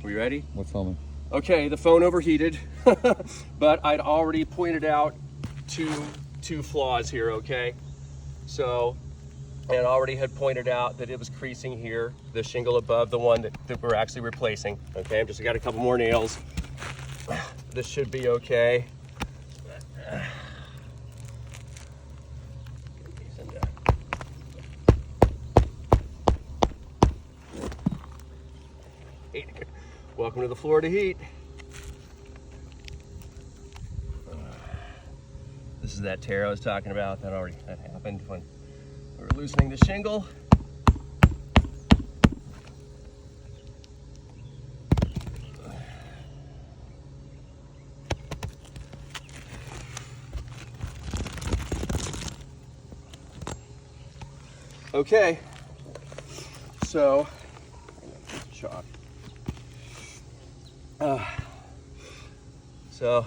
We ready? What's filming? Okay, the phone overheated, but I'd already pointed out two flaws here, okay? So, and already had pointed out that it was creasing here, the shingle above the one that we're actually replacing, okay? I've just got a couple more nails. This should be okay. Welcome to the Florida heat. This is that tear I was talking about. That happened when we were loosening the shingle. Okay, so chalk. So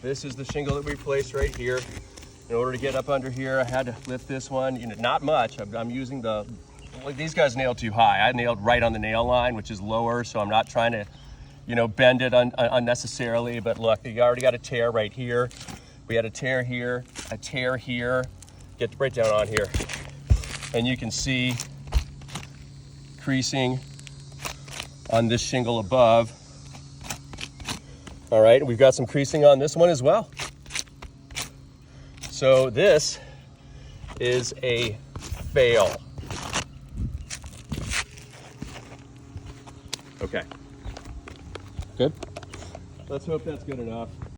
this is the shingle that we placed right here. In order to get up under here, I had to lift this one. You know, not much. I'm using these guys nailed too high. I nailed right on the nail line, which is lower, so I'm not trying to, bend it unnecessarily. But look, you already got a tear right here. We had a tear here, a tear here. Get right down on here. And you can see creasing on this shingle above. All right, we've got some creasing on this one as well. So this is a fail. Okay. Good? Let's hope that's good enough.